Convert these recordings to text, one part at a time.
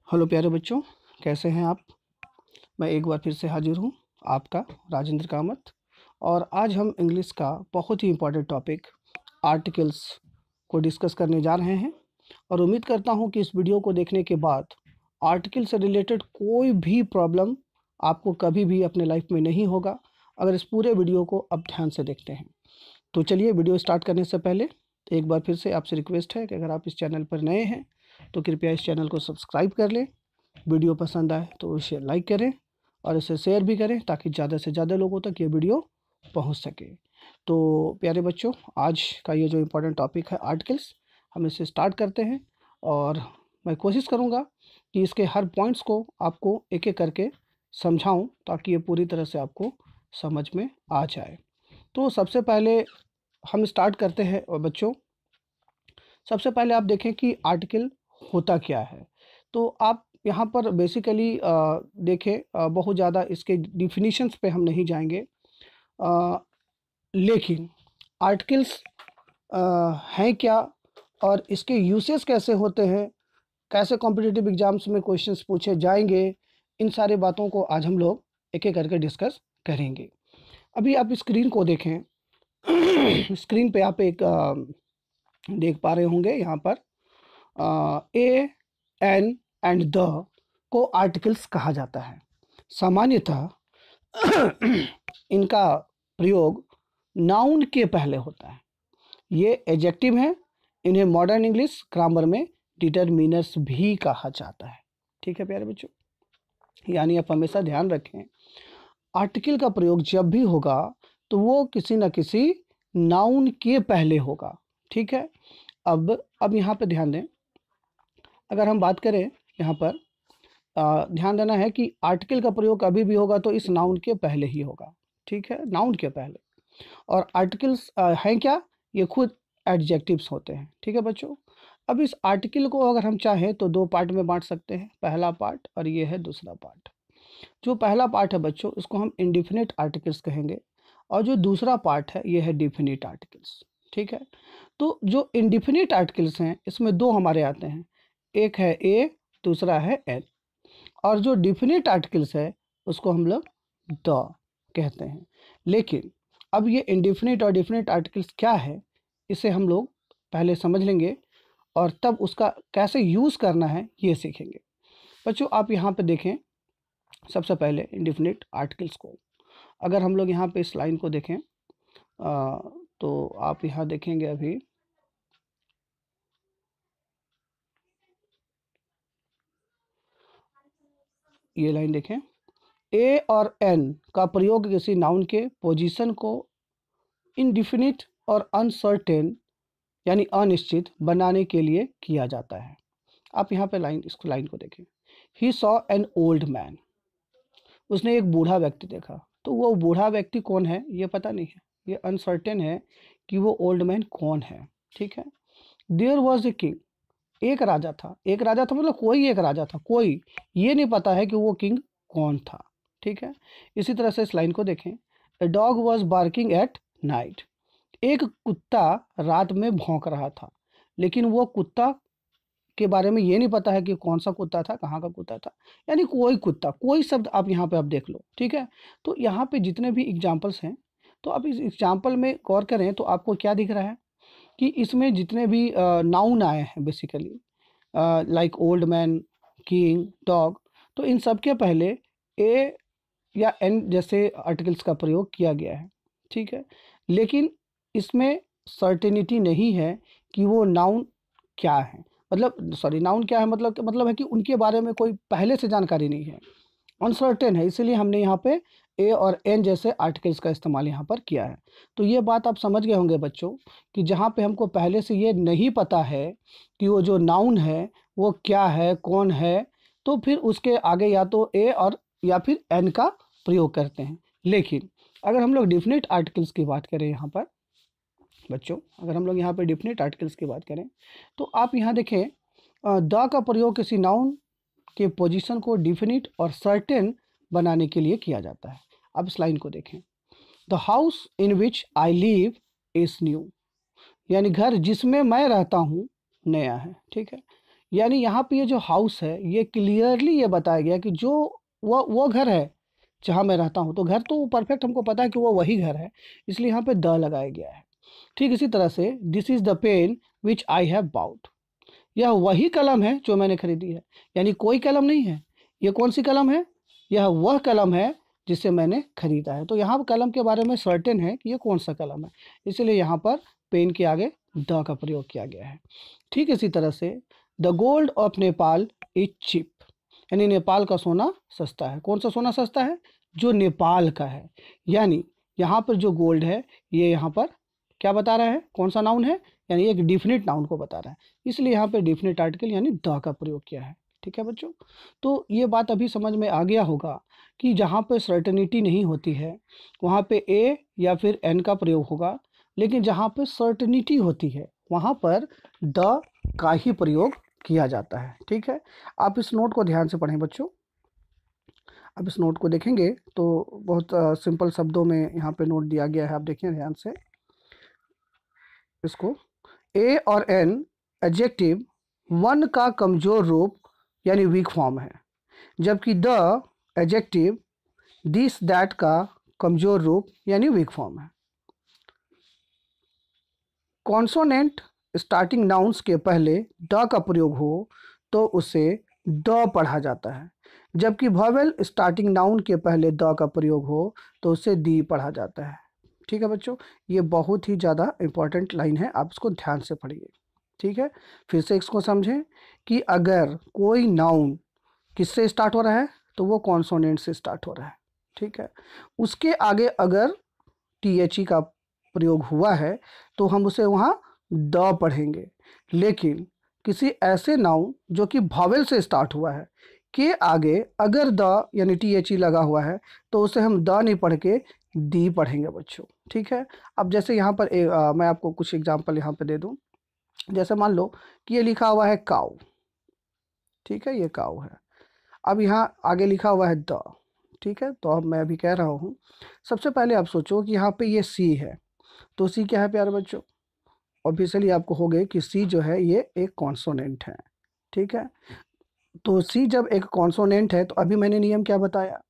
Hello प्यारे बच्चों, कैसे हैं आप। मैं एक बार फिर से हाजिर हूँ, आपका राजेंद्र कामत। और आज हम इंग्लिश का बहुत ही इम्पोर्टेंट टॉपिक आर्टिकल्स को डिस्कस करने जा रहे हैं। और उम्मीद करता हूँ कि इस वीडियो को देखने के बाद आर्टिकल से रिलेटेड कोई भी प्रॉब्लम आपको कभी भी अपने लाइफ में नहीं होगा, अगर इस पूरे वीडियो को आप ध्यान से देखते हैं। तो चलिए, वीडियो स्टार्ट करने से पहले एक बार फिर से आपसे रिक्वेस्ट है कि अगर आप इस चैनल पर नए हैं तो कृपया इस चैनल को सब्सक्राइब कर लें। वीडियो पसंद आए तो इसे लाइक करें और इसे शेयर भी करें ताकि ज़्यादा से ज़्यादा लोगों तक ये वीडियो पहुंच सके। तो प्यारे बच्चों, आज का ये जो इम्पोर्टेंट टॉपिक है आर्टिकल्स, हम इसे स्टार्ट करते हैं। और मैं कोशिश करूँगा कि इसके हर पॉइंट्स को आपको एक एक करके समझाऊं ताकि ये पूरी तरह से आपको समझ में आ जाए। तो सबसे पहले हम स्टार्ट करते हैं। और बच्चों, सबसे पहले आप देखें कि आर्टिकल होता क्या है। तो आप यहाँ पर बेसिकली देखें, बहुत ज़्यादा इसके डिफिनीशंस पे हम नहीं जाएंगे, लेकिन आर्टिकल्स हैं क्या और इसके यूसेस कैसे होते हैं, कैसे कॉम्पिटिटिव एग्जाम्स में क्वेश्चंस पूछे जाएंगे, इन सारे बातों को आज हम लोग एक एक करके डिस्कस करेंगे। अभी आप स्क्रीन को देखें। स्क्रीन पे आप एक देख पा रहे होंगे, यहाँ पर ए, एन एंड द को आर्टिकल्स कहा जाता है। सामान्यतः इनका प्रयोग नाउन के पहले होता है। ये एडजेक्टिव हैं, इन्हें मॉडर्न इंग्लिश ग्रामर में डिटरमिनर्स भी कहा जाता है। ठीक है प्यारे बच्चों, यानी आप हमेशा ध्यान रखें, आर्टिकल का प्रयोग जब भी होगा तो वो किसी न किसी नाउन के पहले होगा। ठीक है, अब यहाँ पे ध्यान दें। अगर हम बात करें यहाँ पर, ध्यान देना है कि आर्टिकल का प्रयोग कभी भी होगा तो इस नाउन के पहले ही होगा। ठीक है, नाउन के पहले। और आर्टिकल्स हैं क्या, ये खुद एडजेक्टिव्स होते हैं। ठीक है बच्चों, अब इस आर्टिकल को अगर हम चाहें तो दो पार्ट में बांट सकते हैं, पहला पार्ट और ये है दूसरा पार्ट। जो पहला पार्ट है बच्चों, इसको हम इंडिफिनिट आर्टिकल्स कहेंगे, और जो दूसरा पार्ट है ये है डिफिनिट आर्टिकल्स। ठीक है, तो जो इंडिफिनिट आर्टिकल्स हैं इसमें दो हमारे आते हैं, एक है ए, दूसरा है एन। और जो डिफिनिट आर्टिकल्स है उसको हम लोग द कहते हैं। लेकिन अब ये इंडिफिनिट और डिफिनिट आर्टिकल्स क्या है, इसे हम लोग पहले समझ लेंगे और तब उसका कैसे यूज़ करना है ये सीखेंगे। बच्चों आप यहाँ पे देखें, सबसे पहले इंडिफिनिट आर्टिकल्स को अगर हम लोग यहाँ पे इस लाइन को देखें, तो आप यहाँ देखेंगे, अभी ये लाइन देखें, ए और एन का प्रयोग किसी नाउन के पोजीशन को इनडिफिनिट और अनसर्टेन यानी अनिश्चित बनाने के लिए किया जाता है। आप यहाँ पे इसको लाइन को देखें, he saw an old man, उसने एक बूढ़ा व्यक्ति देखा। तो वो बूढ़ा व्यक्ति कौन है ये पता नहीं है, ये अनसर्टेन है कि वो ओल्ड मैन कौन है। ठीक है, देयर वॉज ए किंग, एक राजा था। एक राजा था मतलब कोई एक राजा था, कोई ये नहीं पता है कि वो किंग कौन था। ठीक है, इसी तरह से इस लाइन को देखें, a dog was barking at night, एक कुत्ता रात में भौंक रहा था, लेकिन वो कुत्ता के बारे में ये नहीं पता है कि कौन सा कुत्ता था, कहाँ का कुत्ता था। यानी कोई कुत्ता, कोई शब्द आप यहाँ पे आप देख लो। ठीक है, तो यहाँ पे जितने भी एग्जाम्पल्स हैं, तो आप इस एग्जाम्पल में गौर करें तो आपको क्या दिख रहा है कि इसमें जितने भी नाउन आए हैं basically, like old man, king, dog, तो इन सब के पहले ए या एन जैसे आर्टिकल्स का प्रयोग किया गया है। ठीक है, लेकिन इसमें सर्टेनिटी नहीं है कि वो नाउन क्या है, मतलब सॉरी नाउन क्या है, मतलब है कि उनके बारे में कोई पहले से जानकारी नहीं है, अनसर्टेन है। इसीलिए हमने यहाँ पे ए और एन जैसे आर्टिकल्स का इस्तेमाल यहाँ पर किया है। तो ये बात आप समझ गए होंगे बच्चों कि जहाँ पे हमको पहले से ये नहीं पता है कि वो जो नाउन है वो क्या है, कौन है, तो फिर उसके आगे या तो ए और या फिर एन का प्रयोग करते हैं। लेकिन अगर हम लोग डिफिनिट आर्टिकल्स की बात करें यहाँ पर बच्चों, अगर हम लोग यहाँ पे डिफिनिट आर्टिकल्स की बात करें तो आप यहाँ देखें, द का प्रयोग किसी नाउन के पोजीशन को डिफिनिट और सर्टेन बनाने के लिए किया जाता है। अब इस लाइन को देखें, the house in which I live is new, यानी घर जिसमें मैं रहता हूँ नया है। ठीक है, यानी यहाँ पे ये जो हाउस है ये क्लियरली ये बताया गया कि जो वो घर है जहाँ मैं रहता हूँ, तो घर तो परफेक्ट हमको पता है कि वो वही घर है, इसलिए यहाँ पे द लगाया गया है। ठीक इसी तरह से this is the pen which I have bought, यह वही कलम है जो मैंने खरीदी है, यानी कोई कलम नहीं है, ये कौन सी कलम है, यह वह कलम है जिसे मैंने खरीदा है। तो यहाँ कलम के बारे में सर्टेन है कि ये कौन सा कलम है, इसलिए यहाँ पर पेन के आगे द का प्रयोग किया गया है। ठीक इसी तरह से the gold of Nepal is cheap, यानी नेपाल का सोना सस्ता है। कौन सा सोना सस्ता है, जो नेपाल का है। यानी यहाँ पर जो गोल्ड है ये यहाँ पर क्या बता रहा है, कौन सा नाउन है, यानी एक डिफिनिट नाउन को बता रहा है, इसलिए यहाँ पे डिफिनिट आर्टिकल यानी द का प्रयोग किया है। ठीक है बच्चों, तो ये बात अभी समझ में आ गया होगा कि जहाँ पे सर्टेनिटी नहीं होती है वहाँ पे ए या फिर एन का प्रयोग होगा, लेकिन जहाँ पे सर्टेनिटी होती है वहाँ पर द का ही प्रयोग किया जाता है। ठीक है, आप इस नोट को ध्यान से पढ़ें बच्चों। आप इस नोट को देखेंगे तो बहुत सिंपल शब्दों में यहाँ पे नोट दिया गया है, आप देखिए ध्यान से इसको। ए और एन एडजेक्टिव वन का कमजोर रूप यानी वीक फॉर्म है, जबकि द एडजेक्टिव दिस दैट का कमजोर रूप यानी वीक फॉर्म है। कॉन्सोनेंट स्टार्टिंग नाउन्स के पहले द का प्रयोग हो तो उसे द पढ़ा जाता है, जबकि वॉवेल स्टार्टिंग नाउन के पहले द का प्रयोग हो तो उसे दी पढ़ा जाता है। ठीक है बच्चों, ये बहुत ही ज़्यादा इंपॉर्टेंट लाइन है, आप इसको ध्यान से पढ़िए। ठीक है, फिर से इसको समझें कि अगर कोई नाउन किससे स्टार्ट हो रहा है तो वो कॉन्सोनेंट से स्टार्ट हो रहा है। ठीक है, उसके आगे अगर THE का प्रयोग हुआ है तो हम उसे वहाँ द पढ़ेंगे, लेकिन किसी ऐसे नाउन जो कि वॉवेल से स्टार्ट हुआ है के आगे अगर द यानी THE लगा हुआ है तो उसे हम द नहीं पढ़ के दी पढ़ेंगे बच्चों। ठीक है, अब जैसे यहाँ पर मैं आपको कुछ एग्जांपल यहाँ पे दे दूँ। जैसे मान लो कि ये लिखा हुआ है काऊ, ठीक है, ये काऊ है। अब यहाँ आगे लिखा हुआ है द, ठीक है, तो अब मैं अभी कह रहा हूँ, सबसे पहले आप सोचो कि यहाँ पे ये सी है, तो सी क्या है प्यारे बच्चों, ऑब्वियसली आपको हो गए कि सी जो है ये एक कॉन्सोनेंट है। ठीक है, तो सी जब एक कॉन्सोनेंट है तो अभी मैंने नियम क्या बताया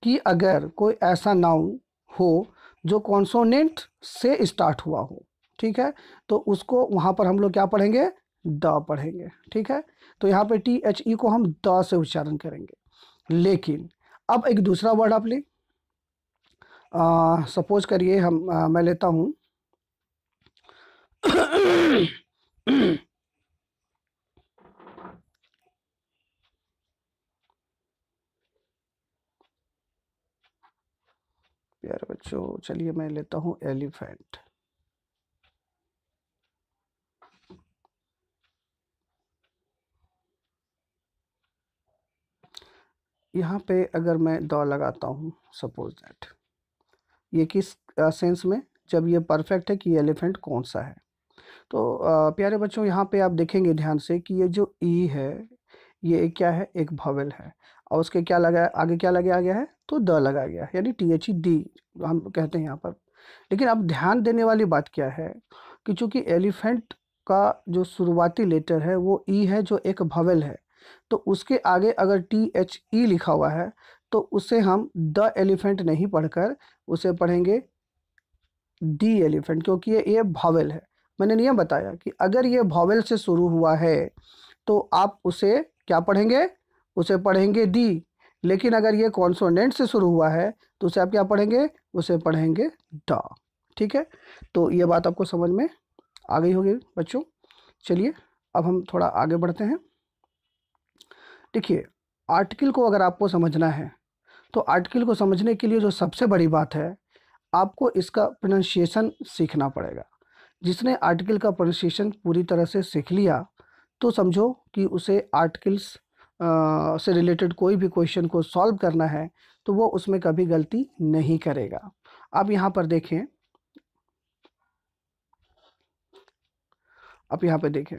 कि अगर कोई ऐसा नाउन हो जो कॉन्सोनेंट से स्टार्ट हुआ हो, ठीक है, तो उसको वहाँ पर हम लोग क्या पढ़ेंगे, द पढ़ेंगे। ठीक है, तो यहाँ पे THE को हम द से उच्चारण करेंगे। लेकिन अब एक दूसरा वर्ड आप ले, सपोज करिए मैं लेता हूँ प्यारे बच्चों, चलिए मैं लेता हूँ एलिफेंट। यहाँ पे अगर मैं द लगाता हूँ, सपोज दैट, ये किस सेंस में, जब ये परफेक्ट है कि ये एलिफेंट कौन सा है। तो प्यारे बच्चों यहाँ पे आप देखेंगे ध्यान से कि ये जो ई है ये एक क्या है, एक भवेल है, और उसके क्या लगा आगे क्या लगाया गया है, तो द लगाया गया है, यानी THE डी हम कहते हैं यहाँ पर। लेकिन अब ध्यान देने वाली बात क्या है कि चूंकि एलिफेंट का जो शुरुआती लेटर है वो ई है जो एक भवेल है, तो उसके आगे अगर THE लिखा हुआ है तो उसे हम द एलिफेंट नहीं पढ़कर उसे पढ़ेंगे डी एलिफेंट, क्योंकि ये भॉवेल है। मैंने नियम बताया कि अगर ये भॉवेल से शुरू हुआ है तो आप उसे क्या पढ़ेंगे, उसे पढ़ेंगे डी। लेकिन अगर ये कॉन्सोनेंट से शुरू हुआ है तो उसे आप क्या पढ़ेंगे, उसे पढ़ेंगे ड। ठीक है, तो ये बात आपको समझ में आ गई होगी बच्चों। चलिए अब हम थोड़ा आगे बढ़ते हैं। देखिए, आर्टिकल को अगर आपको समझना है तो आर्टिकल को समझने के लिए जो सबसे बड़ी बात है, आपको इसका प्रोनाउंसिएशन सीखना पड़ेगा। जिसने आर्टिकल का प्रोनाउंसिएशन पूरी तरह से सीख लिया तो समझो कि उसे आर्टिकल्स से रिलेटेड कोई भी क्वेश्चन को सॉल्व करना है तो वो उसमें कभी गलती नहीं करेगा। अब यहाँ पर देखें, अब यहाँ पे देखें,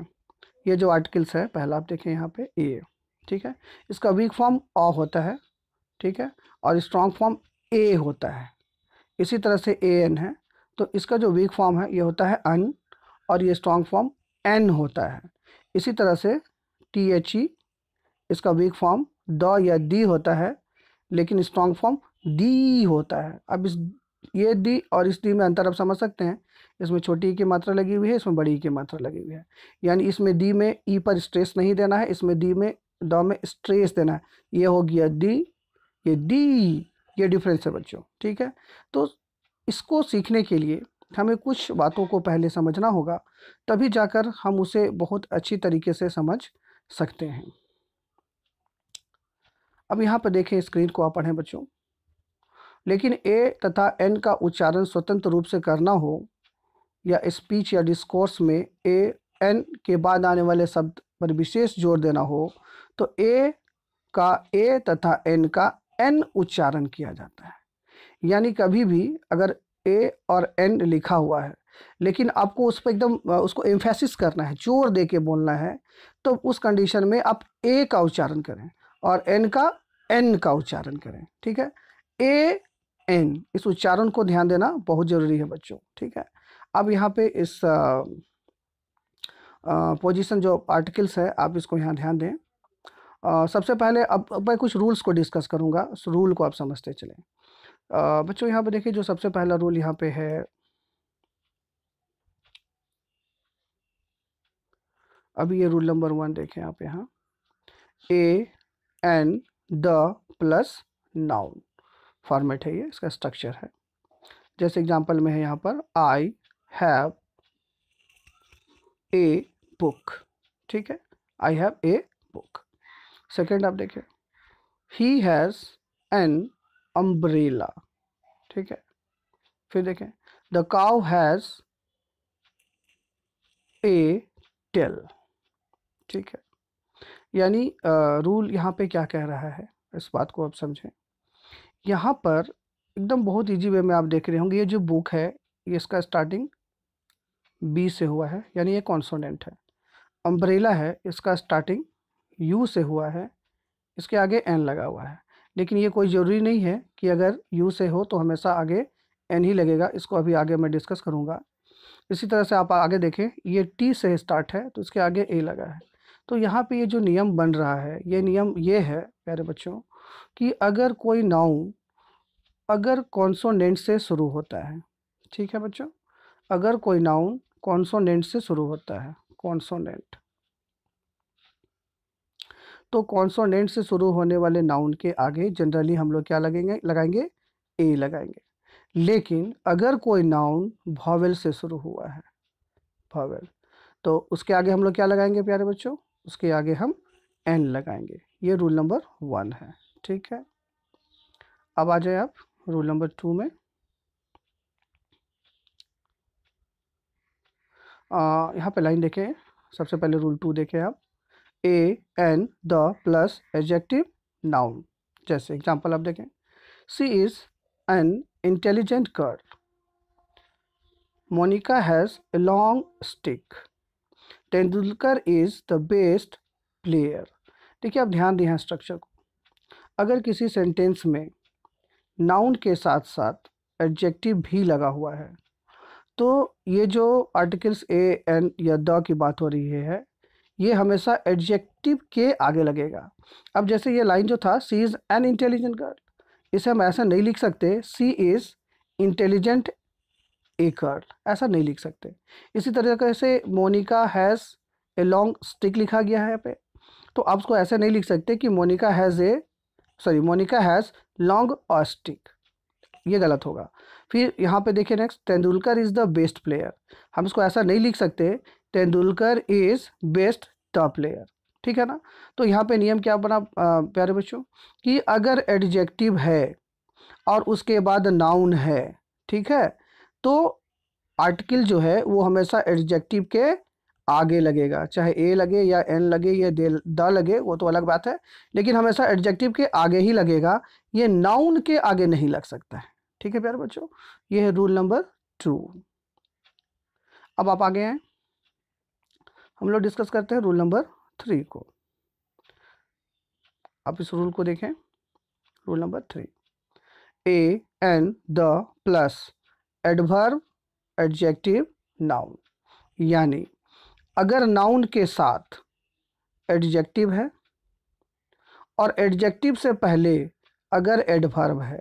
ये जो आर्टिकल्स है, पहला आप देखें यहाँ पे ए, ठीक है, इसका वीक फॉर्म अ होता है, ठीक है, और स्ट्रॉन्ग फॉर्म ए होता है। इसी तरह से AN है तो इसका जो वीक फॉर्म है ये होता है अन, और ये स्ट्रॉन्ग फॉर्म एन होता है। इसी तरह से THE, इसका वीक फॉर्म द या दी होता है, लेकिन स्ट्रॉन्ग फॉर्म दी होता है। अब इस ये दी और इस दी में अंतर आप समझ सकते हैं। इसमें छोटी ई की मात्रा लगी हुई है, इसमें बड़ी ई की मात्रा लगी हुई है। यानी इसमें दी में ई पर स्ट्रेस नहीं देना है, इसमें दी में द में स्ट्रेस देना है। ये हो गया दी, ये डी, ये डिफरेंस है बच्चों, ठीक है। तो इसको सीखने के लिए हमें कुछ बातों को पहले समझना होगा, तभी जाकर हम उसे बहुत अच्छी तरीके से समझ सकते हैं। अब यहाँ पर देखें, स्क्रीन को आप पढ़ें बच्चों। लेकिन ए तथा एन का उच्चारण स्वतंत्र रूप से करना हो या स्पीच या डिस्कोर्स में ए एन के बाद आने वाले शब्द पर विशेष जोर देना हो, तो ए का ए तथा एन का एन उच्चारण किया जाता है। यानी कभी भी अगर ए और एन लिखा हुआ है, लेकिन आपको उस पर एकदम उसको एम्फेसिस करना है, जोर दे के बोलना है, तो उस कंडीशन में आप ए का उच्चारण करें और एन का एन का उच्चारण करें, ठीक है। ए एन, इस उच्चारण को ध्यान देना बहुत ज़रूरी है बच्चों, ठीक है। अब यहाँ पे इस पोजीशन जो आर्टिकल्स है, आप इसको यहाँ ध्यान दें। सबसे पहले अब मैं कुछ रूल्स को डिस्कस करूँगा, उस रूल को आप समझते चलें। बच्चों यहाँ पे देखिए, जो सबसे पहला रूल यहाँ पे है, अभी ये रूल नंबर 1 देखें आप यहाँ, a an the plus noun format है, ये इसका स्ट्रक्चर है। जैसे एग्जांपल में है यहाँ पर आई हैव ए बुक, ठीक है, I have a book. Second आप देखें, ही हैज़ एन अम्ब्रेला, ठीक है। फिर देखें, the cow has a tail, ठीक है। यानी रूल यहाँ पे क्या कह रहा है, इस बात को आप समझें। यहाँ पर एकदम बहुत इजी वे में आप देख रहे होंगे, ये जो बुक है, ये इसका स्टार्टिंग बी से हुआ है, यानी ये कॉन्सोनेंट है। अम्ब्रेला है, इसका स्टार्टिंग यू से हुआ है, इसके आगे एन लगा हुआ है। लेकिन ये कोई ज़रूरी नहीं है कि अगर यू से हो तो हमेशा आगे एन ही लगेगा, इसको अभी आगे मैं डिस्कस करूँगा। इसी तरह से आप आगे देखें, ये टी से स्टार्ट है तो इसके आगे ए लगा है। तो यहाँ पे ये जो नियम बन रहा है, ये नियम ये है प्यारे बच्चों, कि अगर कोई नाउन अगर कॉन्सोनेंट से शुरू होता है, ठीक है बच्चों, अगर कोई नाउन कॉन्सोनेंट से शुरू होता है, कॉन्सोनेंट, तो कॉन्सोनेंट से शुरू होने वाले नाउन के आगे जनरली हम लोग क्या लगाएंगे, ए लगाएंगे। लेकिन अगर कोई नाउन वॉवेल से शुरू हुआ है, वॉवेल, तो उसके आगे हम लोग क्या लगाएंगे प्यारे बच्चों, उसके आगे हम एन लगाएंगे। ये रूल नंबर 1 है, ठीक है। अब आ जाए आप रूल नंबर 2 में। यहाँ पे लाइन देखें, सबसे पहले रूल 2 देखें आप, a an the plus adjective noun. जैसे एग्जांपल आप देखें, she is an intelligent girl, Monica has a long stick, Tendulkar is the best player. देखिए, आप ध्यान दें स्ट्रक्चर को। अगर किसी सेंटेंस में नाउन के साथ साथ एडजेक्टिव भी लगा हुआ है, तो ये जो आर्टिकल्स ए एन या द की बात हो रही है, ये हमेशा एडजेक्टिव के आगे लगेगा। अब जैसे ये लाइन जो था, she is an intelligent girl, इसे हम ऐसा नहीं लिख सकते she is intelligent a girl, ऐसा नहीं लिख सकते। इसी तरीके से Monica has a long stick लिखा गया है यहाँ पे, तो आप उसको ऐसे नहीं लिख सकते कि Monica has long a stick, ये गलत होगा। फिर यहाँ पे देखिए next, Tendulkar is the best player, हम इसको ऐसा नहीं लिख सकते Tendulkar is best the player, ठीक है ना। तो यहाँ पे नियम क्या बना प्यारे बच्चों, कि अगर एडजेक्टिव है और उसके बाद नाउन है, ठीक है, तो आर्टिकल जो है वो हमेशा एडजेक्टिव के आगे लगेगा, चाहे ए लगे या एन लगे या द लगे, वो तो अलग बात है, लेकिन हमेशा एडजेक्टिव के आगे ही लगेगा, ये नाउन के आगे नहीं लग सकता है, ठीक है प्यारे बच्चों। ये है रूल नंबर 2। अब आप आगे हैं, हम लोग डिस्कस करते हैं रूल नंबर 3 को। आप इस रूल को देखें, rule number 3, a an the plus adverb adjective noun. यानी अगर नाउन के साथ एडजेक्टिव है और एडजेक्टिव से पहले अगर एडवर्ब है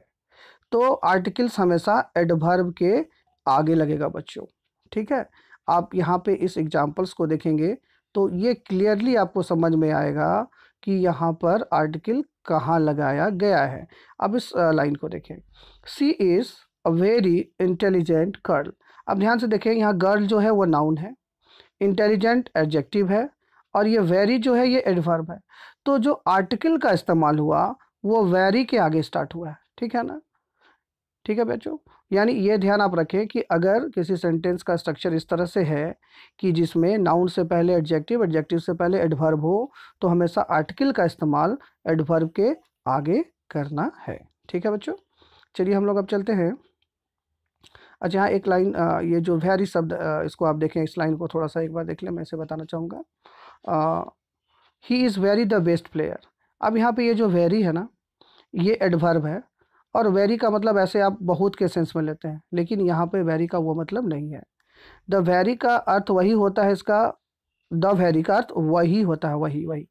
तो आर्टिकल्स हमेशा एडवर्ब के आगे लगेगा बच्चों। ठीक है, आप यहाँ पे इस एग्जांपल्स को देखेंगे तो ये क्लियरली आपको समझ में आएगा कि यहाँ पर आर्टिकल कहाँ लगाया गया है। अब इस लाइन को देखें, she is a very intelligent girl. अब ध्यान से देखें, यहाँ गर्ल जो है वो नाउन है, इंटेलिजेंट एडजेक्टिव है और ये वेरी जो है ये एडवर्ब है। तो जो आर्टिकल का इस्तेमाल हुआ वो वेरी के आगे स्टार्ट हुआ है। ठीक है ना, ठीक है बच्चों। यानी ये ध्यान आप रखें कि अगर किसी सेंटेंस का स्ट्रक्चर इस तरह से है कि जिसमें नाउन से पहले एडजेक्टिव, एडजेक्टिव से पहले एडवर्ब हो, तो हमेशा आर्टिकल का इस्तेमाल एडवर्ब के आगे करना है। ठीक है बच्चों, चलिए हम लोग अब चलते हैं। अच्छा, यहाँ एक लाइन, ये जो वेरी शब्द, इसको आप देखें, इस लाइन को थोड़ा सा एक बार देख लें। मैं इसे बताना चाहूँगा, he is very the best player. अब यहाँ पे ये जो वेरी है ना, ये एडवर्ब है और वेरी का मतलब ऐसे आप बहुत के सेंस में लेते हैं, लेकिन यहाँ पे वेरी का वो मतलब नहीं है। द वेरी का अर्थ वही होता है, इसका द वेरी का अर्थ वही होता है, वही वही।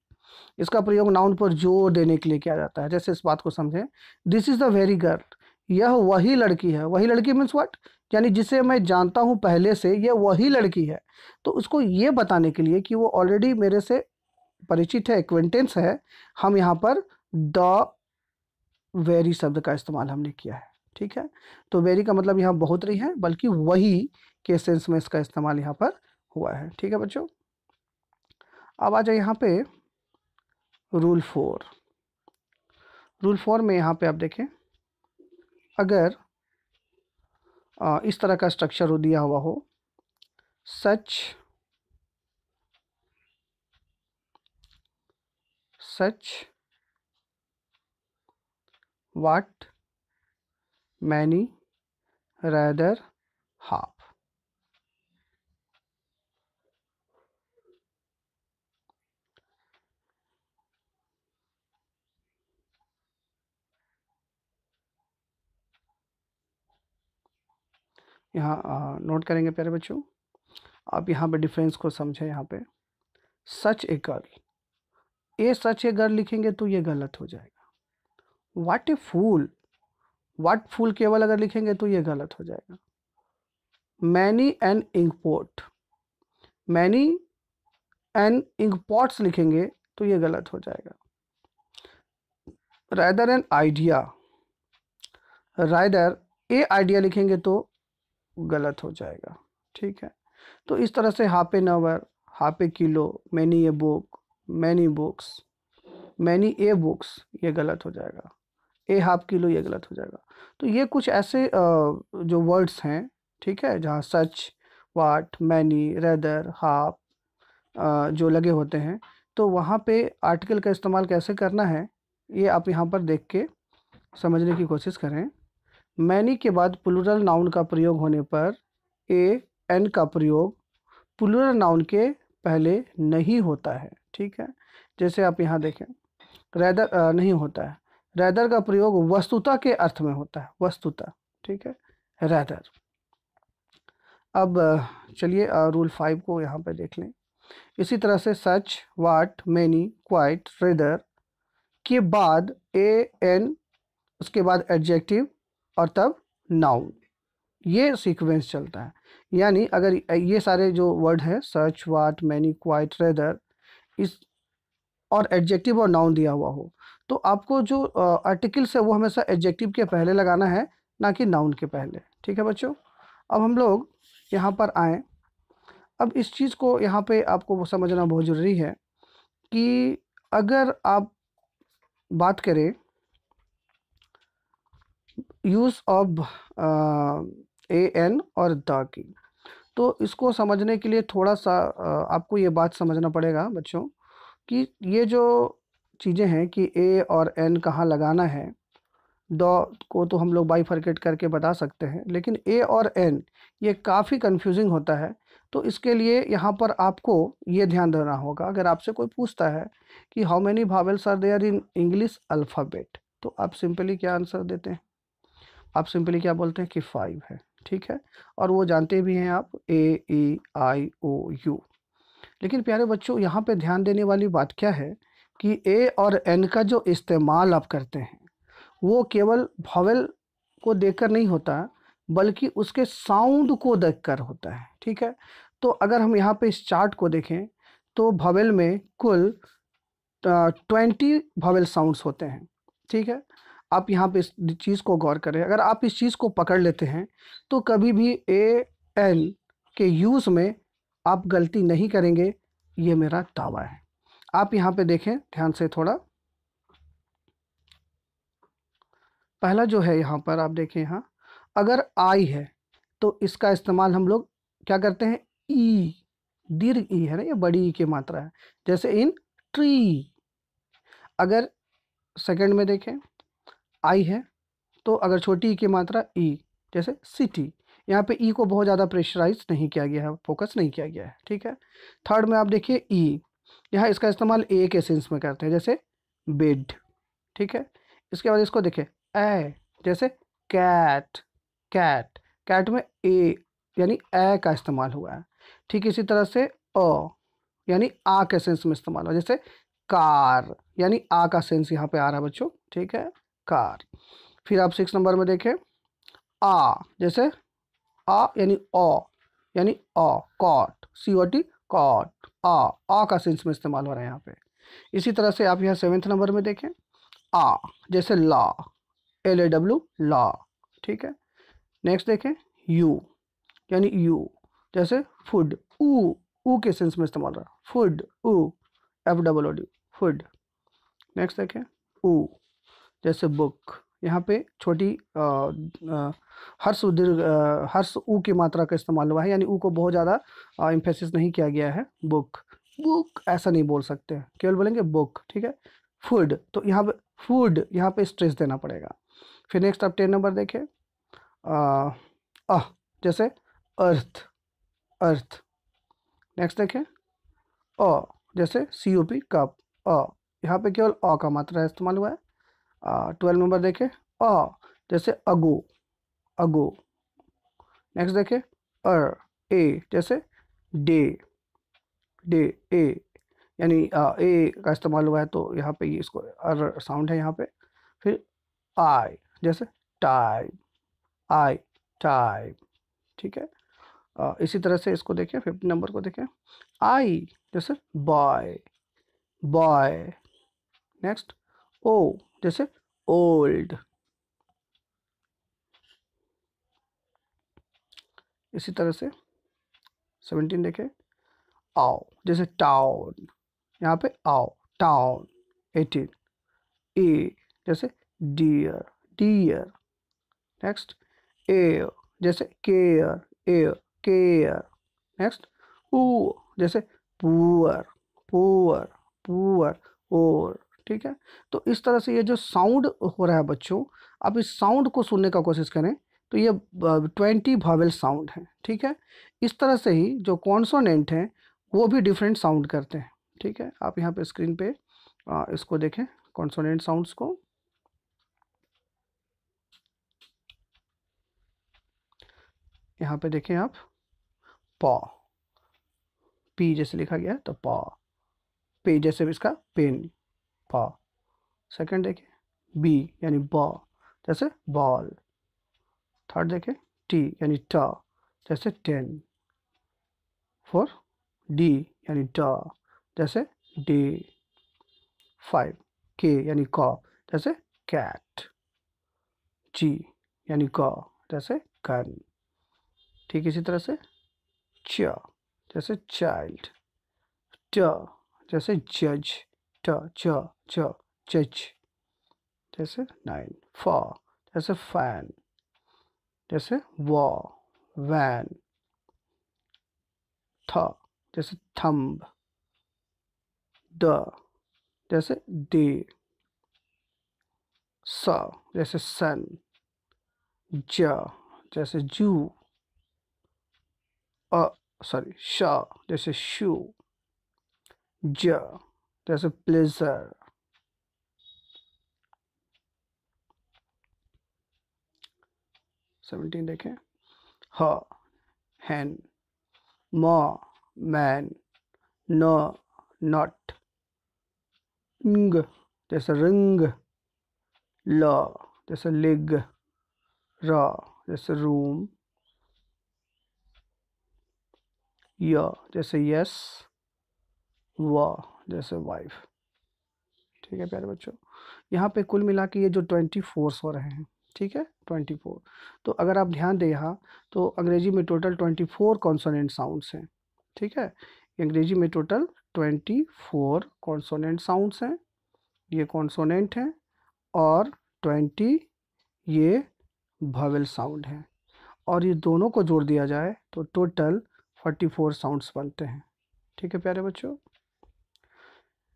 इसका प्रयोग नाउन पर जोर देने के लिए किया जाता है। जैसे इस बात को समझें, this is the very girl, यह वही लड़की है। वही लड़की मीन्स व्हाट, यानी जिसे मैं जानता हूँ पहले से, यह वही लड़की है। तो उसको ये बताने के लिए कि वो ऑलरेडी मेरे से परिचित है, एक्वेंटेंस है, हम यहाँ पर द वेरी शब्द का इस्तेमाल हमने किया है। ठीक है, तो वेरी का मतलब यहाँ बहुत नहीं है, बल्कि वही के सेंस में इसका इस्तेमाल यहाँ पर हुआ है। ठीक है बच्चों, अब आ जाए यहाँ पे रूल 4। रूल 4 में यहाँ पे आप देखें, अगर इस तरह का स्ट्रक्चर हो दिया हुआ हो, सच what, many, rather, half। यहाँ नोट करेंगे प्यारे बच्चों, आप यहाँ पे डिफरेंस को समझें। यहाँ पे सच a girl, A such a girl लिखेंगे तो ये गलत हो जाएगा। व्हाट ए फूल, व्हाट फूल केवल अगर लिखेंगे तो ये गलत हो जाएगा। मैनी एंड इंकपोर्ट, मैनी एंड इंकपॉट्स लिखेंगे तो ये गलत हो जाएगा। Rather an idea, rather A idea लिखेंगे तो गलत हो जाएगा। ठीक है, तो इस तरह से half an hour, half A kilo, many a book, many books, many a books, ये गलत हो जाएगा। ए हाफ किलो ये गलत हो जाएगा। तो ये कुछ ऐसे जो वर्ड्स हैं, ठीक है, जहाँ सच, वाट, मैनी, रेदर, हाफ जो लगे होते हैं, तो वहाँ पे आर्टिकल का इस्तेमाल कैसे करना है ये आप यहाँ पर देख के समझने की कोशिश करें। मैनी के बाद प्लूरल नाउन का प्रयोग होने पर ए एन का प्रयोग प्लूरल नाउन के पहले नहीं होता है। ठीक है, जैसे आप यहाँ देखें, रैदर नहीं होता है, रैदर का प्रयोग वस्तुता के अर्थ में होता है, वस्तुता। ठीक है, रैदर। अब चलिए रूल 5 को यहाँ पे देख लें। इसी तरह से सच, वाट, मैनी, क्वाइट, रेदर के बाद ए एन, उसके बाद एडजेक्टिव और तब नाउन, ये सीक्वेंस चलता है। यानी अगर ये सारे जो वर्ड हैं, सच, वाट, मैनी, क्वाइट, रेदर, इस और एडजेक्टिव और नाउन दिया हुआ हो, तो आपको जो आर्टिकल्स है वो हमेशा एडजेक्टिव के पहले लगाना है, ना कि नाउन के पहले। ठीक है बच्चों, अब हम लोग यहाँ पर आएँ। अब इस चीज़ को यहाँ पे आपको समझना बहुत ज़रूरी है कि अगर आप बात करें यूज़ ऑफ ए एन और द की, तो इसको समझने के लिए थोड़ा सा आपको ये बात समझना पड़ेगा बच्चों कि ये जो चीज़ें हैं कि ए और एन कहाँ लगाना है, द को तो हम लोग बाइफरकेट करके बता सकते हैं, लेकिन ए और एन ये काफ़ी कंफ्यूजिंग होता है। तो इसके लिए यहाँ पर आपको ये ध्यान देना होगा, अगर आपसे कोई पूछता है कि how many vowels are there in English alphabet, तो आप सिंपली क्या आंसर देते हैं, आप सिंपली क्या बोलते हैं कि 5 है। ठीक है, और वो जानते भी हैं आप, ए, ई, आई, ओ, यू। लेकिन प्यारे बच्चों, यहाँ पे ध्यान देने वाली बात क्या है कि ए और एन का जो इस्तेमाल आप करते हैं वो केवल वॉवेल को देखकर नहीं होता, बल्कि उसके साउंड को देखकर होता है। ठीक है, तो अगर हम यहाँ पे इस चार्ट को देखें तो वॉवेल में कुल 20 वॉवेल साउंड्स होते हैं। ठीक है, आप यहाँ पे इस चीज़ को गौर करें। अगर आप इस चीज़ को पकड़ लेते हैं तो कभी भी ए एन के यूज़ में आप गलती नहीं करेंगे, ये मेरा दावा है। आप यहाँ पे देखें ध्यान से थोड़ा। पहला जो है यहाँ पर आप देखें, यहाँ अगर आई है तो इसका इस्तेमाल हम लोग क्या करते हैं, ई, दीर्घ ई है ना, ये बड़ी ई की मात्रा है, जैसे इन ट्री। अगर सेकंड में देखें आई है तो अगर छोटी ई की मात्रा ई, जैसे सिटी। यहाँ पे ई को बहुत ज़्यादा प्रेशराइज नहीं किया गया है, फोकस नहीं किया गया है। ठीक है, थर्ड में आप देखिए ई, यहाँ इसका इस्तेमाल ए के सेंस में करते हैं, जैसे बेड। ठीक है, इसके बाद इसको देखिए ए, जैसे कैट, कैट, कैट में ए यानी ए का इस्तेमाल हुआ है। ठीक इसी तरह से अ यानी आ के सेंस में इस्तेमाल हुआ, जैसे कार, यानी आ का सेंस यहाँ पे आ रहा है बच्चों। ठीक है, कार। फिर आप 6 नंबर में देखें आ, जैसे आ यानी कॉट, COT, कॉट, आ का सेंस में इस्तेमाल हो रहा है यहाँ पे। इसी तरह से आप यहाँ 7th नंबर में देखें आ, जैसे ला, LAW, ला। ठीक है, नेक्स्ट देखें यू, यानी यू, जैसे फूड, ऊ के सेंस में इस्तेमाल हो रहा है, फूड, FOOD, फूड। नेक्स्ट देखें ऊ, जैसे बुक। यहाँ पे छोटी हर्ष ऊ की मात्रा का इस्तेमाल हुआ है, यानी ऊ को बहुत ज़्यादा इम्फेसिस नहीं किया गया है। बुक, बुक ऐसा नहीं बोल सकते, केवल बोलेंगे बुक। ठीक है, फूड, तो यहाँ पे फूड यहाँ पे स्ट्रेस देना पड़ेगा। फिर नेक्स्ट आप 10 नंबर देखें जैसे अर्थ, अर्थ। नेक्स्ट देखें जैसे COP, कप, यहाँ पे केवल का मात्रा इस्तेमाल हुआ है। 12 नंबर देखें जैसे अगो, अगो। नेक्स्ट देखें ए, जैसे डे, डे, ए, यानी ए का इस्तेमाल हुआ है, तो यहाँ पे ये इसको साउंड है यहाँ पे। फिर आई, जैसे टाइम, आई, टाइम। ठीक है, इसी तरह से इसको देखें 15 नंबर को देखें आई, जैसे बॉय, बॉय। नेक्स्ट ओ, जैसे ओल्ड। इसी तरह से 17 देखें आओ, जैसे टाउन, यहाँ पे आओ, टाउन। 18 ए, जैसे डियर, डियर। नेक्स्ट एयर, जैसे केयर, एयर, केयर। नेक्स्ट ऊ, जैसे पुअर, पुअर, पुअर, और। ठीक है, तो इस तरह से ये जो साउंड हो रहा है बच्चों, आप इस साउंड को सुनने का कोशिश करें तो ये 20 वॉवेल साउंड हैं। ठीक है, इस तरह से ही जो कॉन्सोनेंट हैं वो भी डिफरेंट साउंड करते हैं। ठीक है, आप यहाँ पे स्क्रीन पे इसको देखें कॉन्सोनेंट साउंड्स को। यहाँ पे देखें आप पॉ, पी जैसे लिखा गया है तो पॉ, पे जैसे इसका पेन, पॉ। सेकंड देखें बी, यानी बॉ, जैसे बॉल। थर्ड देखें टी, यानी ट, जैसे 10। 4 डी, यानी ड, जैसे डे। 5 के, यानी क, जैसे कैट। जी, यानी ग, जैसे गन। ठीक इसी तरह से च, जैसे चाइल्ड। ट, जैसे जज, ट, च, जज, जैसे 9। फ, जैसे फैन, जैसे वैन। थ, जैसे थंब। द, जैसे डे। स, जैसे सन। ज, जैसे जू। श, जैसे शू। ज, जैसे प्लेजर। 17 देखें ह, हैन। म, मैन। न, नॉट। इंग जैसे रिंग, ल जैसे लेग, र जैसे रूम, य जैसे यस, व जैसे वाइफ। ठीक है प्यारे बच्चों, यहाँ पे कुल मिला के ये जो 24 हो रहे हैं, ठीक है 24। तो अगर आप ध्यान दें यहाँ, तो अंग्रेजी में टोटल 24 कॉन्सोनेंट साउंड्स हैं। ठीक है, अंग्रेजी में टोटल 24 कॉन्सोनेंट साउंड्स हैं, ये कॉन्सोनेंट हैं, और 20 ये वोवेल साउंड हैं, और ये दोनों को जोड़ दिया जाए तो टोटल 44 साउंड्स बनते हैं। ठीक है प्यारे बच्चों,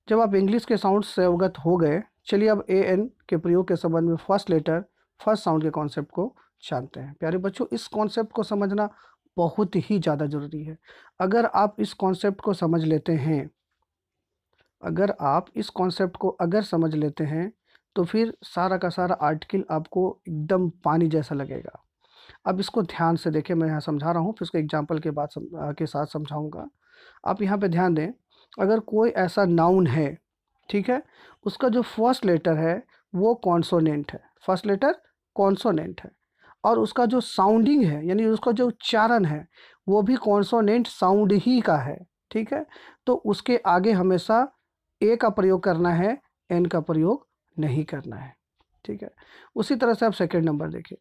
जब आप इंग्लिश के साउंड से अवगत हो गए, चलिए अब ए एन के प्रयोग के संबंध में फर्स्ट लेटर फर्स्ट साउंड के कॉन्सेप्ट को जानते हैं। प्यारे बच्चों, इस कॉन्सेप्ट को समझना बहुत ही ज़्यादा ज़रूरी है। अगर आप इस कॉन्सेप्ट को समझ लेते हैं, अगर आप इस कॉन्सेप्ट को अगर समझ लेते हैं, तो फिर सारा का सारा आर्टिकल आपको एकदम पानी जैसा लगेगा। अब इसको ध्यान से देखें, मैं यहाँ समझा रहा हूँ, फिर उसको एग्जाम्पल के बाद के साथ समझाऊँगा। आप यहाँ पे ध्यान दें, अगर कोई ऐसा नाउन है, ठीक है, उसका जो फर्स्ट लेटर है वो कॉन्सोनेंट है, फर्स्ट लेटर कॉन्सोनेंट है, और उसका जो साउंडिंग है यानी उसका जो उच्चारण है वो भी कॉन्सोनेंट साउंड ही का है। ठीक है, तो उसके आगे हमेशा ए का प्रयोग करना है, एन का प्रयोग नहीं करना है। ठीक है, उसी तरह से आप सेकेंड नंबर देखिए,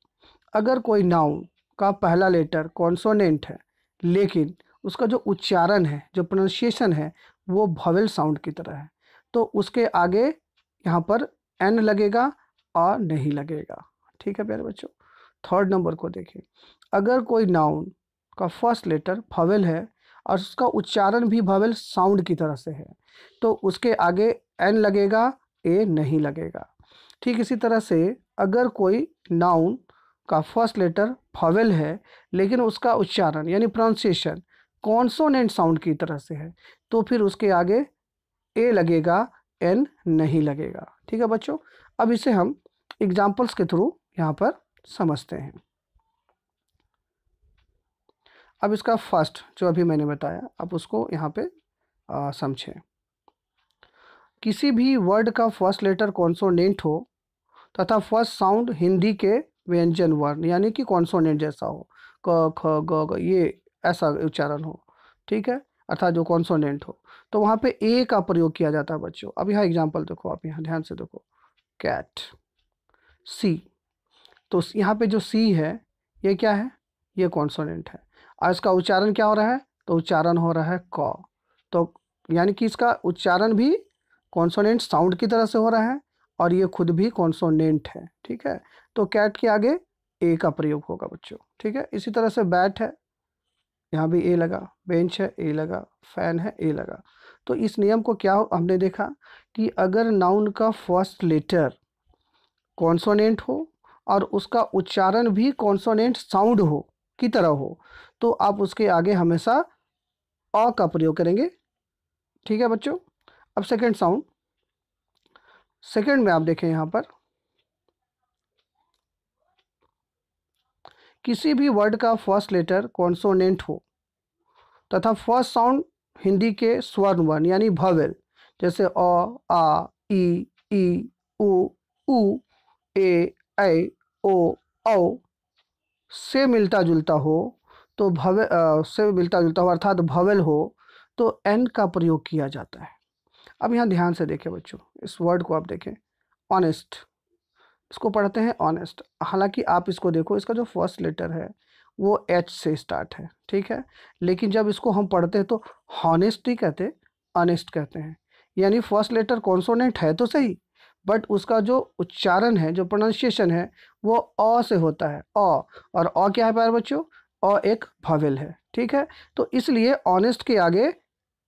अगर कोई नाउन का पहला लेटर कॉन्सोनेंट है लेकिन उसका जो उच्चारण है, जो प्रोनाउंसिएशन है, वो वोवेल साउंड की तरह है, तो उसके आगे यहाँ पर एन लगेगा और नहीं लगेगा। ठीक है प्यारे बच्चों, थर्ड नंबर को देखिए, अगर कोई नाउन का फर्स्ट लेटर वोवेल है और उसका उच्चारण भी वोवेल साउंड की तरह से है, तो उसके आगे एन लगेगा, ए नहीं लगेगा। ठीक इसी तरह से अगर कोई नाउन का फर्स्ट लेटर वोवेल है लेकिन उसका उच्चारण यानी प्रोनाउंसिएशन कॉन्सोनेंट साउंड की तरह से है, तो फिर उसके आगे ए लगेगा, एन नहीं लगेगा। ठीक है बच्चों, अब इसे हम एग्जाम्पल्स के थ्रू यहाँ पर समझते हैं। अब इसका फर्स्ट जो अभी मैंने बताया, अब उसको यहाँ पे समझें। किसी भी वर्ड का फर्स्ट लेटर कॉन्सोनेंट हो तथा फर्स्ट साउंड हिंदी के व्यंजन वर्ण यानी कि कॉन्सोनेंट जैसा हो, क ख ग ये ऐसा उच्चारण हो, ठीक है, अर्थात जो कॉन्सोनेंट हो, तो वहाँ पे ए का प्रयोग किया जाता है बच्चों। अब यहाँ एग्जांपल देखो, आप यहाँ ध्यान से देखो, कैट, सी, तो यहाँ पे जो सी है ये क्या है, ये कॉन्सोनेंट है, और इसका उच्चारण क्या हो रहा है, तो उच्चारण हो रहा है क, तो यानी कि इसका उच्चारण भी कॉन्सोनेंट साउंड की तरह से हो रहा है और ये खुद भी कॉन्सोनेंट है। ठीक है, तो कैट के आगे ए का प्रयोग होगा बच्चों। ठीक है, इसी तरह से बैट है, यहाँ भी ए लगा, बेंच है ए लगा, फैन है ए लगा। तो इस नियम को क्या हमने देखा कि अगर नाउन का फर्स्ट लेटर कॉन्सोनेंट हो और उसका उच्चारण भी कॉन्सोनेंट साउंड हो की तरह हो, तो आप उसके आगे हमेशा अ का प्रयोग करेंगे। ठीक है बच्चों, अब सेकंड साउंड, सेकंड में आप देखें यहाँ पर, किसी भी वर्ड का फर्स्ट लेटर कॉन्सोनेंट हो तथा फर्स्ट साउंड हिंदी के स्वर्ण वर्ण यानी वोवेल, जैसे अ, आ, ई, उ, ए, ऐ, ओ, औ से मिलता जुलता हो, तो से मिलता जुलता हो अर्थात वोवेल हो, तो एन का प्रयोग किया जाता है। अब यहाँ ध्यान से देखें बच्चों, इस वर्ड को आप देखें, ऑनेस्ट, इसको पढ़ते हैं ऑनेस्ट, हालांकि आप इसको देखो, इसका जो फर्स्ट लेटर है वो एच से स्टार्ट है। ठीक है, लेकिन जब इसको हम पढ़ते हैं तो हॉनेस्ट नहीं कहते, ऑनेस्ट कहते हैं, यानी फर्स्ट लेटर कॉन्सोनेंट है तो सही, बट उसका जो उच्चारण है, जो प्रोनाउंसिएशन है, वो अ से होता है, अ, और अ क्या है प्यारे बच्चों, अ एक वोवेल है। ठीक है, तो इसलिए ऑनेस्ट के आगे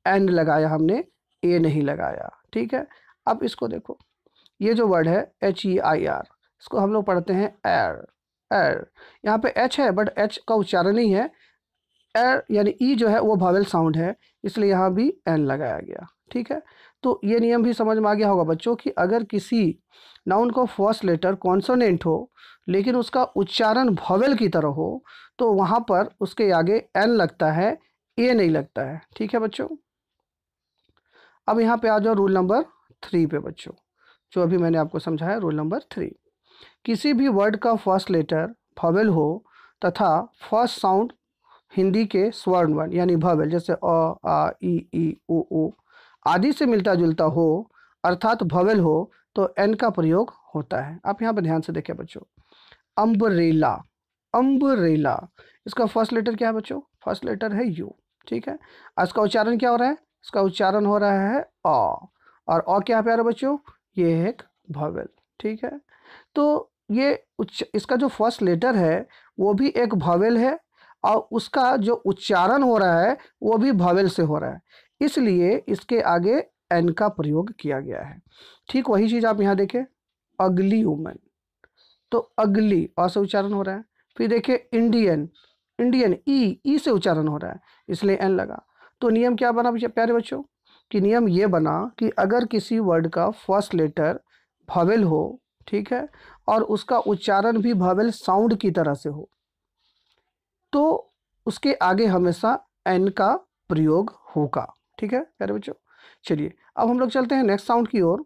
एंड लगाया हमने, ए नहीं लगाया। ठीक है, अब इसको देखो, ये जो वर्ड है HEIR, इसको हम लोग पढ़ते हैं एर, एर, यहाँ पे एच है बट एच का उच्चारण नहीं है, एर यानी ई जो है वो वोवेल साउंड है, इसलिए यहाँ भी एन लगाया गया। ठीक है, तो ये नियम भी समझ में आ गया होगा बच्चों कि अगर किसी नाउन का फर्स्ट लेटर कॉन्सोनेंट हो लेकिन उसका उच्चारण वोवेल की तरह हो, तो वहाँ पर उसके आगे एन लगता है, ए नहीं लगता है। ठीक है बच्चों, अब यहाँ पे आ जाओ रूल नंबर 3 पे बच्चों, जो अभी मैंने आपको समझाया रूल नंबर 3। किसी भी वर्ड का फर्स्ट लेटर वॉवेल हो तथा फर्स्ट साउंड हिंदी के स्वर्ण वर्ण यानी वॉवेल जैसे अ आ ई उ आदि से मिलता जुलता हो अर्थात वॉवेल हो तो एन का प्रयोग होता है। आप यहाँ पर ध्यान से देखिए बच्चों, अम्ब्रेला, अम्ब्रेला, इसका फर्स्ट लेटर क्या है बच्चों? फर्स्ट लेटर है यू, ठीक है। इसका उच्चारण क्या हो रहा है? इसका उच्चारण हो रहा है अ, और अ क्या है प्यारे बच्चों? ये है एक वॉवेल, ठीक है। तो ये इसका जो फर्स्ट लेटर है वो भी एक वॉवेल है और उसका जो उच्चारण हो रहा है वो भी वॉवेल से हो रहा है, इसलिए इसके आगे एन का प्रयोग किया गया है। ठीक वही चीज़ आप यहाँ देखें, अगली वुमन, तो अगली अ से उच्चारण हो रहा है। फिर देखिए इंडियन, इंडियन ई से उच्चारण हो रहा है इसलिए एन लगा। तो नियम क्या बना प्यारे बच्चों कि नियम ये बना कि अगर किसी वर्ड का फर्स्ट लेटर वॉवेल हो, ठीक है, और उसका उच्चारण भी वॉवेल साउंड की तरह से हो तो उसके आगे हमेशा एन का प्रयोग होगा, ठीक है प्यारे बच्चों। चलिए अब हम लोग चलते हैं नेक्स्ट साउंड की ओर,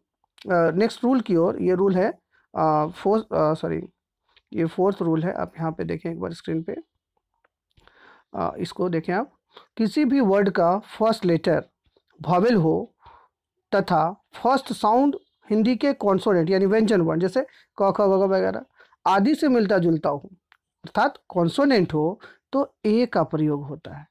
नेक्स्ट रूल की ओर। ये रूल है ये फोर्थ रूल है। आप यहाँ पे देखें एक बार स्क्रीन पे, इसको देखें आप। किसी भी वर्ड का फर्स्ट लेटर वॉवेल हो तथा फर्स्ट साउंड हिंदी के कॉन्सोनेंट यानी व्यंजन वर्ण जैसे क ख ग घ वगैरह आदि से मिलता जुलता हो अर्थात कॉन्सोनेंट हो तो ए का प्रयोग होता है।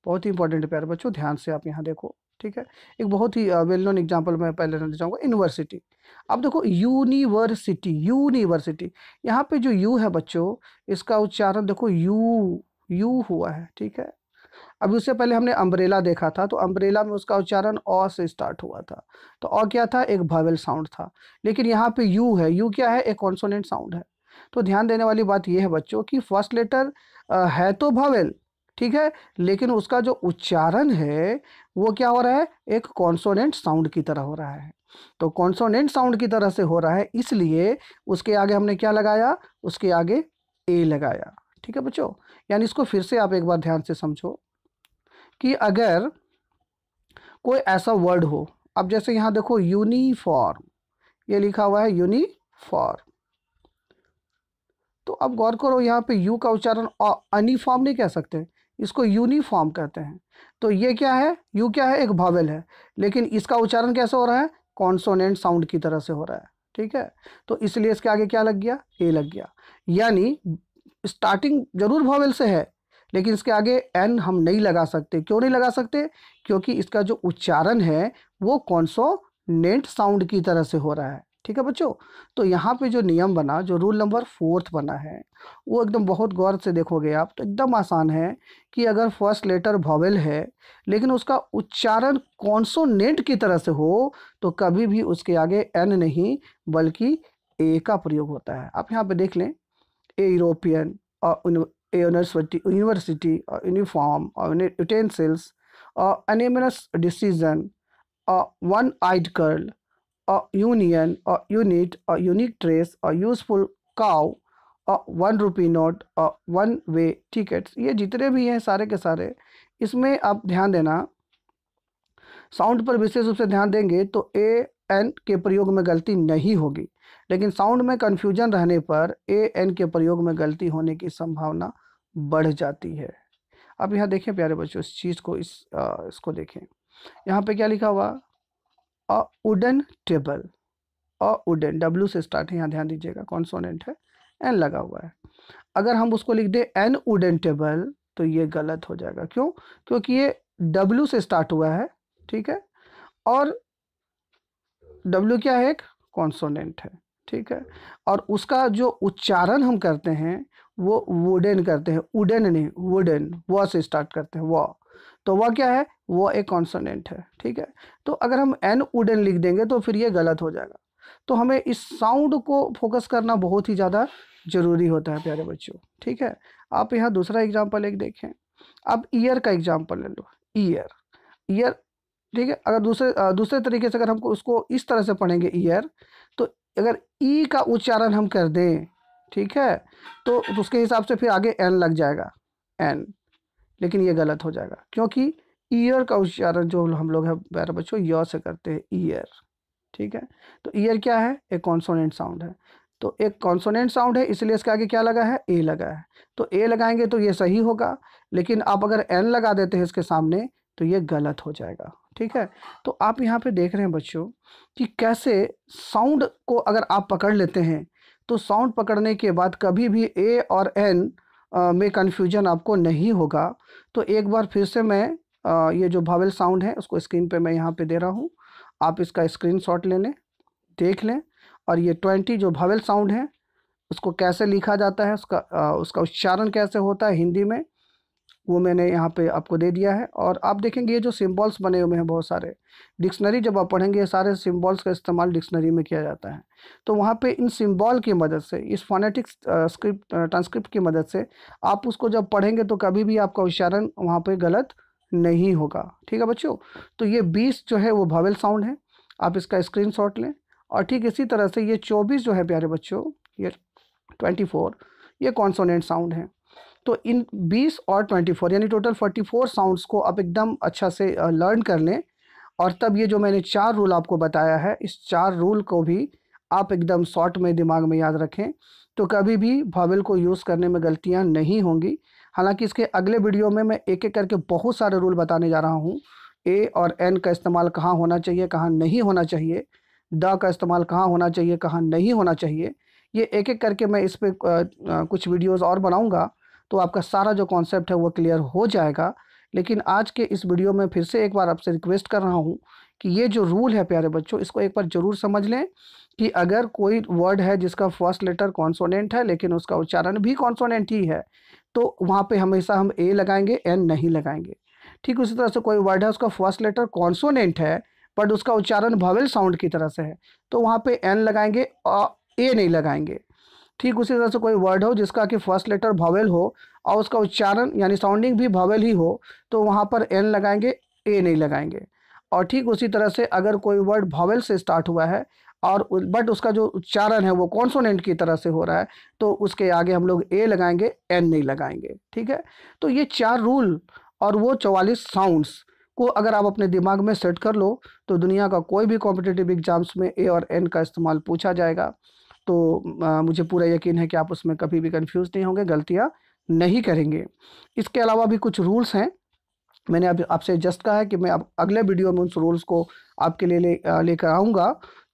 बहुत ही इंपॉर्टेंट है प्यारे बच्चों, ध्यान से आप यहाँ देखो, ठीक है। एक बहुत ही वेल नोन एग्जाम्पल मैं पहले लेना चाहूँगा, यूनिवर्सिटी। अब देखो यूनिवर्सिटी, यूनिवर्सिटी, यहाँ पे जो यू है बच्चों इसका उच्चारण देखो यू हुआ है, ठीक है। अभी उससे पहले हमने अम्ब्रेला देखा था, तो अम्ब्रेला में उसका उच्चारण अ से स्टार्ट हुआ था, तो अ क्या था? एक वॉवेल साउंड था। लेकिन यहाँ पे यू है, यू क्या है? एक कॉन्सोनेंट साउंड है। तो ध्यान देने वाली बात यह है बच्चों कि फर्स्ट लेटर है तो वॉवेल, ठीक है, लेकिन उसका जो उच्चारण है वो क्या हो रहा है? एक कॉन्सोनेंट साउंड की तरह हो रहा है। तो कॉन्सोनेंट साउंड की तरह से हो रहा है इसलिए उसके आगे हमने क्या लगाया? उसके आगे ए लगाया, ठीक है बच्चों। यानी इसको फिर से आप एक बार ध्यान से समझो कि अगर कोई ऐसा वर्ड हो, अब जैसे यहाँ देखो यूनिफॉर्म, ये लिखा हुआ है यूनिफॉर्म, तो अब गौर करो यहाँ पे यू का उच्चारण अनिफॉर्म नहीं कह सकते, इसको यूनिफॉर्म कहते हैं। तो ये क्या है? यू क्या है? एक वॉवेल है, लेकिन इसका उच्चारण कैसे हो रहा है? कॉन्सोनेंट साउंड की तरह से हो रहा है, ठीक है। तो इसलिए इसके आगे क्या लग गया? ए लग गया। यानी स्टार्टिंग जरूर वॉवेल से है लेकिन इसके आगे एन हम नहीं लगा सकते। क्यों नहीं लगा सकते? क्योंकि इसका जो उच्चारण है वो कॉन्सोनेंट साउंड की तरह से हो रहा है, ठीक है बच्चों। तो यहाँ पे जो नियम बना, जो रूल नंबर 4 बना है, वो एकदम बहुत गौर से देखोगे आप तो एकदम आसान है कि अगर फर्स्ट लेटर वॉवेल है लेकिन उसका उच्चारण कॉन्सोनेंट की तरह से हो तो कभी भी उसके आगे एन नहीं बल्कि ए का प्रयोग होता है। आप यहाँ पे देख लें, ए यूरोपियन और यूनिवर्सिटी और यूनिफॉर्म और यूटेंसिल्स और एनिमस डिसीजन और वन आइड गर्ल और यूनियन और यूनिट और यूनिक ट्रेस और यूजफुल काउ और 1 रुपी नोट और 1 वे टिकट्स, ये जितने भी हैं सारे के सारे, इसमें आप ध्यान देना साउंड पर विशेष रूप से ध्यान देंगे तो ए एन के प्रयोग में गलती नहीं होगी, लेकिन साउंड में कन्फ्यूजन रहने पर ए एन के प्रयोग में गलती होने की संभावना बढ़ जाती है। अब यहाँ देखें प्यारे बच्चों इस चीज़ को, इसको देखें, यहाँ पे क्या लिखा हुआ? A wooden table, a wooden, W से स्टार्ट है, यहाँ ध्यान दीजिएगा, कॉन्सोनेंट है, एन लगा हुआ है। अगर हम उसको लिख दें एन वुडन टेबल तो ये गलत हो जाएगा। क्यों? क्योंकि ये डब्ल्यू से स्टार्ट हुआ है, ठीक है, और डब्ल्यू क्या है? एक कॉन्सोनेंट है, ठीक है, और उसका जो उच्चारण हम करते हैं वो वुडन करते हैं, वुडन नहीं, वुडन, व से स्टार्ट करते हैं, व, तो वह क्या है? वो एक कॉन्सोनेंट है, ठीक है। तो अगर हम एन वुडन लिख देंगे तो फिर ये गलत हो जाएगा। तो हमें इस साउंड को फोकस करना बहुत ही ज़्यादा ज़रूरी होता है प्यारे बच्चों, ठीक है। आप यहाँ दूसरा एग्जाम्पल एक देखें, अब ईयर का एग्जाम्पल ले लो, ईयर, ईयर, ठीक है। अगर दूसरे तरीके से अगर हमको उसको इस तरह से पढ़ेंगे ईयर, तो अगर ई का उच्चारण हम कर दें, ठीक है, तो उसके हिसाब से फिर आगे एन लग जाएगा, एन, लेकिन ये गलत हो जाएगा क्योंकि ईयर का उच्चारण जो हम लोग है प्यारे बच्चों य से करते हैं, ईयर। ठीक है, तो ईयर क्या है, एक कॉन्सोनेंट साउंड है। तो एक कॉन्सोनेंट साउंड है, इसलिए इसके आगे क्या लगा है, ए लगा है। तो ए लगाएंगे तो ये सही होगा, लेकिन आप अगर एन लगा देते हैं इसके सामने तो ये गलत हो जाएगा। ठीक है, तो आप यहाँ पे देख रहे हैं बच्चों कि कैसे साउंड को अगर आप पकड़ लेते हैं तो साउंड पकड़ने के बाद कभी भी ए और एन में कन्फ्यूजन आपको नहीं होगा। तो एक बार फिर से मैं ये जो वावेल साउंड है उसको स्क्रीन पे मैं यहाँ पे दे रहा हूँ, आप इसका स्क्रीनशॉट ले लें, देख लें। और ये 20 जो वावेल साउंड है उसको कैसे लिखा जाता है, उसका उच्चारण कैसे होता है हिंदी में, वो मैंने यहाँ पे आपको दे दिया है। और आप देखेंगे ये जो सिंबल्स बने हुए हैं बहुत सारे, डिक्शनरी जब आप पढ़ेंगे ये सारे सिंबल्स का इस्तेमाल डिक्शनरी में किया जाता है। तो वहाँ पे इन सिंबल की मदद से, इस फोनेटिक्स ट्रांसक्रिप्ट की मदद से आप उसको जब पढ़ेंगे तो कभी भी आपका उच्चारण वहाँ पे गलत नहीं होगा। ठीक है बच्चों, तो ये 20 जो है वो वावेल साउंड है, आप इसका स्क्रीनशॉट लें। और ठीक इसी तरह से ये 24 जो है प्यारे बच्चों, ये 24 ये कॉन्सोनेंट साउंड है। तो इन 20 और 24 यानी टोटल 44 साउंड्स को आप एकदम अच्छा से लर्न कर लें। और तब ये जो मैंने 4 रूल आपको बताया है, इस 4 रूल को भी आप एकदम शॉर्ट में दिमाग में याद रखें, तो कभी भी वावेल को यूज़ करने में गलतियां नहीं होंगी। हालांकि इसके अगले वीडियो में मैं एक एक करके बहुत सारे रूल बताने जा रहा हूँ। ए और एन का इस्तेमाल कहाँ होना चाहिए, कहाँ नहीं होना चाहिए, द का इस्तेमाल कहाँ होना चाहिए, कहाँ नहीं होना चाहिए, ये एक एक करके मैं इस पर कुछ वीडियोज़ और बनाऊँगा, तो आपका सारा जो कॉन्सेप्ट है वो क्लियर हो जाएगा। लेकिन आज के इस वीडियो में फिर से एक बार आपसे रिक्वेस्ट कर रहा हूँ कि ये जो रूल है प्यारे बच्चों, इसको एक बार ज़रूर समझ लें कि अगर कोई वर्ड है जिसका फर्स्ट लेटर कॉन्सोनेंट है लेकिन उसका उच्चारण भी कॉन्सोनेंट ही है, तो वहाँ पे हमेशा हम ए लगाएंगे, एन नहीं लगाएंगे। ठीक उसी तरह से कोई वर्ड है उसका फर्स्ट लेटर कॉन्सोनेंट है बट उसका उच्चारण वावेल साउंड की तरह से है, तो वहाँ पे एन लगाएंगे और ए नहीं लगाएंगे। ठीक उसी तरह से कोई वर्ड हो जिसका कि फर्स्ट लेटर वावेल हो और उसका उच्चारण यानी साउंडिंग भी वावेल ही हो, तो वहाँ पर एन लगाएंगे, ए नहीं लगाएंगे। और ठीक उसी तरह से अगर कोई वर्ड वावेल से स्टार्ट हुआ है और बट उसका जो उच्चारण है वो कॉन्सोनेंट की तरह से हो रहा है, तो उसके आगे हम लोग ए लगाएंगे, एन नहीं लगाएंगे। ठीक है, तो ये 4 रूल और वो 44 साउंड्स को अगर आप अपने दिमाग में सेट कर लो तो दुनिया का कोई भी कॉम्पिटिटिव एग्जाम्स में ए और एन का इस्तेमाल पूछा जाएगा। तो मुझे पूरा यकीन है कि आप उसमें कभी भी कंफ्यूज नहीं होंगे, गलतियाँ नहीं करेंगे। इसके अलावा भी कुछ रूल्स हैं, मैंने अब आपसे जस्ट कहा है कि मैं अब अगले वीडियो में उस रूल्स को आपके लिए लेकर आऊँगा।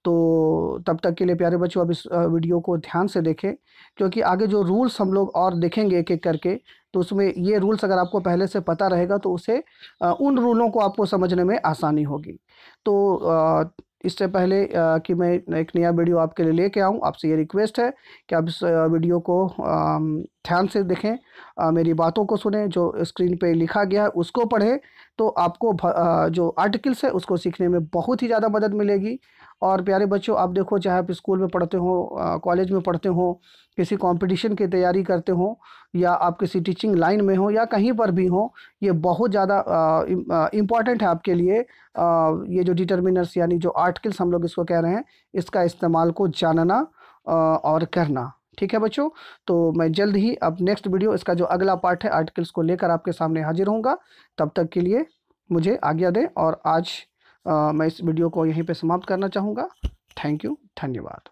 तो तब तक के लिए प्यारे बच्चों अब इस वीडियो को ध्यान से देखें, क्योंकि आगे जो रूल्स हम लोग और देखेंगे एक एक करके, तो उसमें ये रूल्स अगर आपको पहले से पता रहेगा तो उसे उन रूलों को आपको समझने में आसानी होगी। तो इससे पहले कि मैं एक नया वीडियो आपके लिए लेके आऊँ, आपसे ये रिक्वेस्ट है कि आप इस वीडियो को ध्यान से देखें, मेरी बातों को सुनें, जो स्क्रीन पे लिखा गया है उसको पढ़ें, तो आपको जो आर्टिकल्स है उसको सीखने में बहुत ही ज़्यादा मदद मिलेगी। और प्यारे बच्चों आप देखो, चाहे आप स्कूल में पढ़ते हो, कॉलेज में पढ़ते हो, किसी कंपटीशन की तैयारी करते हो, या आप किसी टीचिंग लाइन में हो, या कहीं पर भी हो, ये बहुत ज़्यादा इम्पॉर्टेंट है आपके लिए। ये जो डिटर्मिनर्स यानी जो आर्टिकल्स हम लोग इसको कह रहे हैं, इसका इस्तेमाल को जानना और करना। ठीक है बच्चों, तो मैं जल्द ही अब नेक्स्ट वीडियो इसका जो अगला पार्ट है आर्टिकल्स को लेकर आपके सामने हाजिर होऊंगा। तब तक के लिए मुझे आज्ञा दें और आज मैं इस वीडियो को यहीं पे समाप्त करना चाहूँगा। थैंक यू, धन्यवाद।